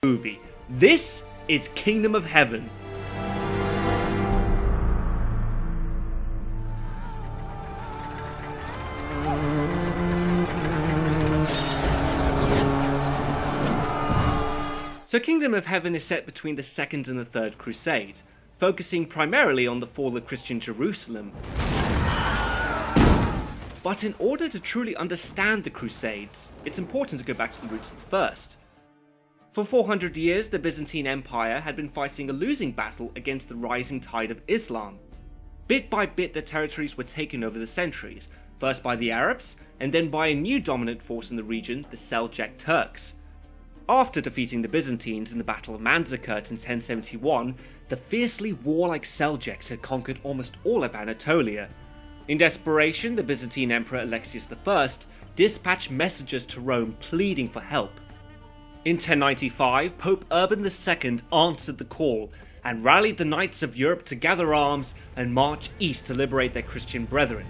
movie. This is Kingdom of Heaven. So Kingdom of Heaven is set between the Second and the Third Crusade, focusing primarily on the fall of Christian Jerusalem. But in order to truly understand the Crusades, it's important to go back to the roots of the first. For 400 years, the Byzantine Empire had been fighting a losing battle against the rising tide of Islam. Bit by bit, their territories were taken over the centuries, first by the Arabs, and then by a new dominant force in the region, the Seljuk Turks. After defeating the Byzantines in the Battle of Manzikert in 1071, the fiercely warlike Seljuks had conquered almost all of Anatolia. In desperation, the Byzantine Emperor Alexius I dispatched messengers to Rome pleading for help. In 1095, Pope Urban II answered the call and rallied the knights of Europe to gather arms and march east to liberate their Christian brethren.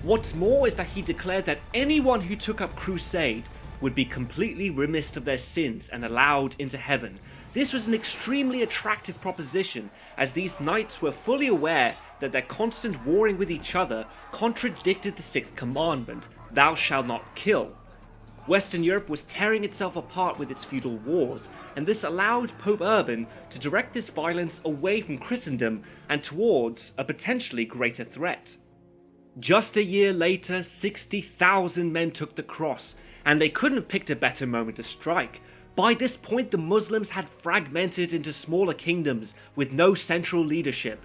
What's more is that he declared that anyone who took up crusade would be completely remissed of their sins and allowed into heaven. This was an extremely attractive proposition, as these knights were fully aware that their constant warring with each other contradicted the sixth commandment, thou shalt not kill. Western Europe was tearing itself apart with its feudal wars, and this allowed Pope Urban to direct this violence away from Christendom and towards a potentially greater threat. Just a year later, 60,000 men took the cross, and they couldn't have picked a better moment to strike. By this point, the Muslims had fragmented into smaller kingdoms with no central leadership.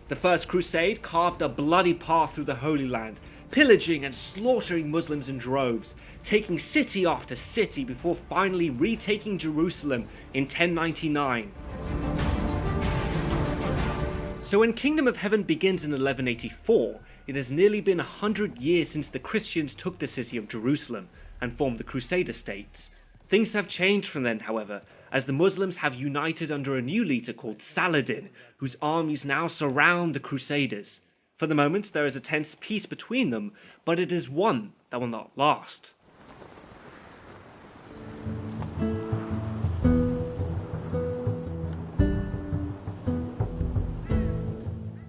The First Crusade carved a bloody path through the Holy Land, pillaging and slaughtering Muslims in droves, taking city after city before finally retaking Jerusalem in 1099. So when Kingdom of Heaven begins in 1184, it has nearly been 100 years since the Christians took the city of Jerusalem and formed the Crusader states. Things have changed from then, however, as the Muslims have united under a new leader called Saladin, whose armies now surround the Crusaders. For the moment, there is a tense peace between them, but it is one that will not last.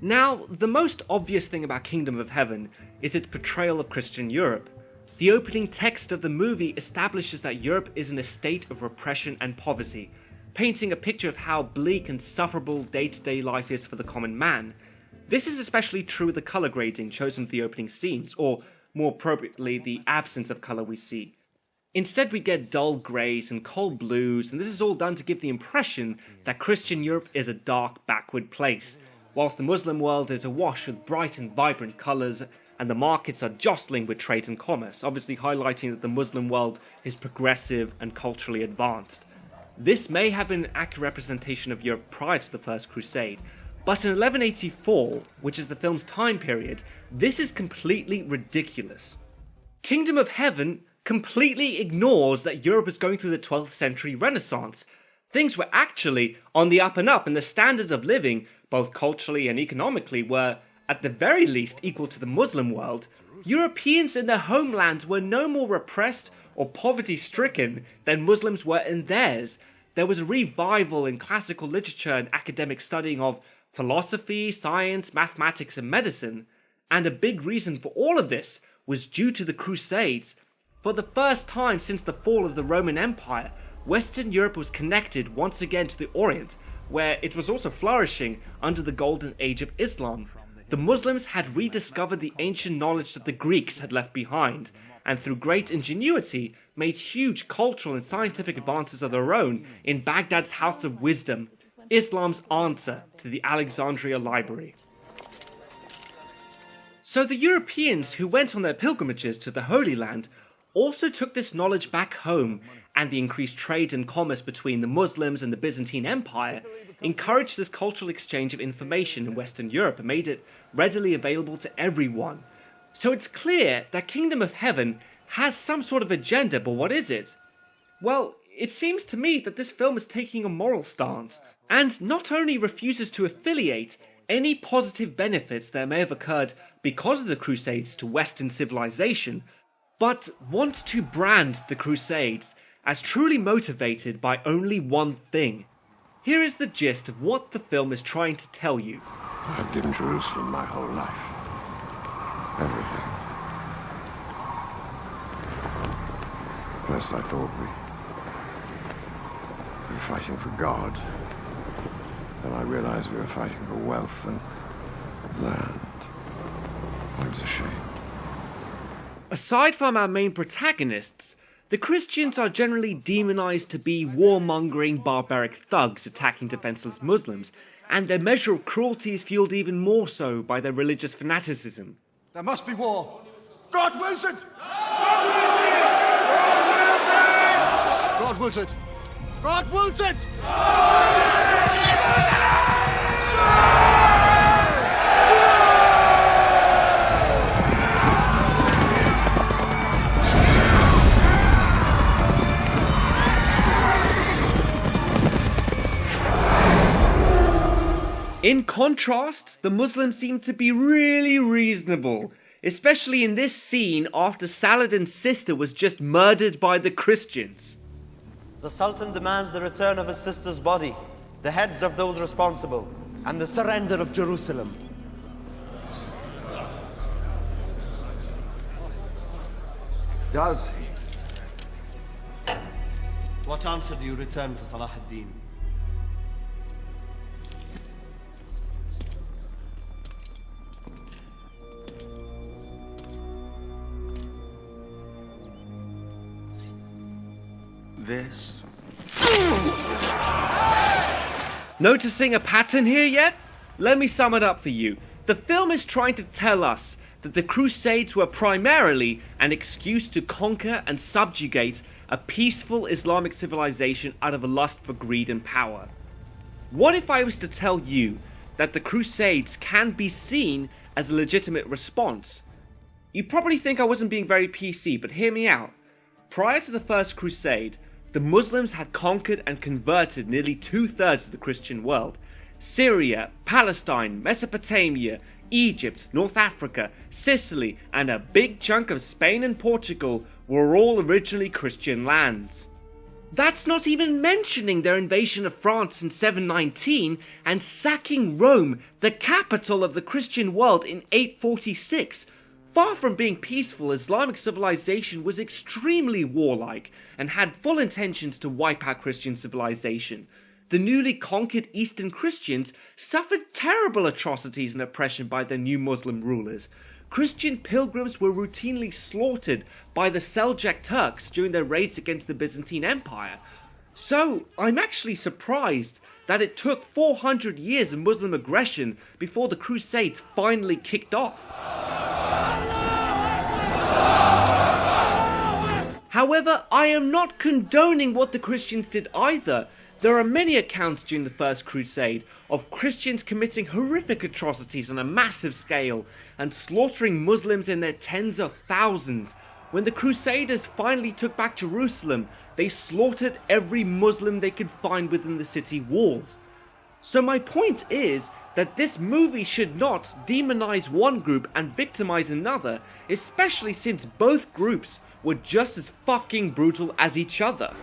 Now, the most obvious thing about Kingdom of Heaven is its portrayal of Christian Europe. The opening text of the movie establishes that Europe is in a state of repression and poverty, painting a picture of how bleak and sufferable day-to-day life is for the common man. This is especially true with the colour grading chosen for the opening scenes, or more appropriately, the absence of colour we see. Instead, we get dull greys and cold blues, and this is all done to give the impression that Christian Europe is a dark, backward place, whilst the Muslim world is awash with bright and vibrant colours, and the markets are jostling with trade and commerce, obviously highlighting that the Muslim world is progressive and culturally advanced. This may have been an accurate representation of Europe prior to the First Crusade, but in 1184, which is the film's time period, this is completely ridiculous. Kingdom of Heaven completely ignores that Europe is going through the 12th century Renaissance. Things were actually on the up and up, and the standards of living, both culturally and economically, were at the very least equal to the Muslim world. Europeans in their homeland were no more repressed or poverty-stricken than Muslims were in theirs. There was a revival in classical literature and academic studying of philosophy, science, mathematics, and medicine. And a big reason for all of this was due to the Crusades. For the first time since the fall of the Roman Empire, Western Europe was connected once again to the Orient, where it was also flourishing under the Golden Age of Islam. The Muslims had rediscovered the ancient knowledge that the Greeks had left behind, and through great ingenuity made huge cultural and scientific advances of their own in Baghdad's House of Wisdom, Islam's answer to the Alexandria Library. So the Europeans who went on their pilgrimages to the Holy Land also took this knowledge back home, and the increased trade and commerce between the Muslims and the Byzantine Empire encouraged this cultural exchange of information in Western Europe and made it readily available to everyone. So it's clear that Kingdom of Heaven has some sort of agenda, but what is it? Well, it seems to me that this film is taking a moral stance, and not only refuses to affiliate any positive benefits that may have occurred because of the Crusades to Western civilization, but wants to brand the Crusades as truly motivated by only one thing. Here is the gist of what the film is trying to tell you. I've given Jerusalem my whole life. Everything. First I thought we were fighting for God. Then I realized we were fighting for wealth and land. I was ashamed. Aside from our main protagonists, the Christians are generally demonized to be warmongering barbaric thugs attacking defenseless Muslims, and their measure of cruelty is fueled even more so by their religious fanaticism. There must be war. God wills it! God wills it! God wills it! In contrast, the Muslims seem to be really reasonable, especially in this scene after Saladin's sister was just murdered by the Christians. The Sultan demands the return of his sister's body, the heads of those responsible, and the surrender of Jerusalem. Does he? What answer do you return to Salah ad-Din? This? Noticing a pattern here yet? Let me sum it up for you. The film is trying to tell us that the Crusades were primarily an excuse to conquer and subjugate a peaceful Islamic civilization out of a lust for greed and power. What if I was to tell you that the Crusades can be seen as a legitimate response? You'd probably think I wasn't being very PC, but hear me out. Prior to the First Crusade, the Muslims had conquered and converted nearly 2/3 of the Christian world. Syria, Palestine, Mesopotamia, Egypt, North Africa, Sicily, and a big chunk of Spain and Portugal were all originally Christian lands. That's not even mentioning their invasion of France in 719 and sacking Rome, the capital of the Christian world, in 846. Far from being peaceful, Islamic civilization was extremely warlike and had full intentions to wipe out Christian civilization. The newly conquered Eastern Christians suffered terrible atrocities and oppression by their new Muslim rulers. Christian pilgrims were routinely slaughtered by the Seljuk Turks during their raids against the Byzantine Empire. So, I'm actually surprised that it took 400 years of Muslim aggression before the Crusades finally kicked off. However, I am not condoning what the Christians did either. There are many accounts during the First Crusade of Christians committing horrific atrocities on a massive scale and slaughtering Muslims in their tens of thousands. When the Crusaders finally took back Jerusalem, they slaughtered every Muslim they could find within the city walls. So my point is that this movie should not demonize one group and victimize another, especially since both groups were just as fucking brutal as each other.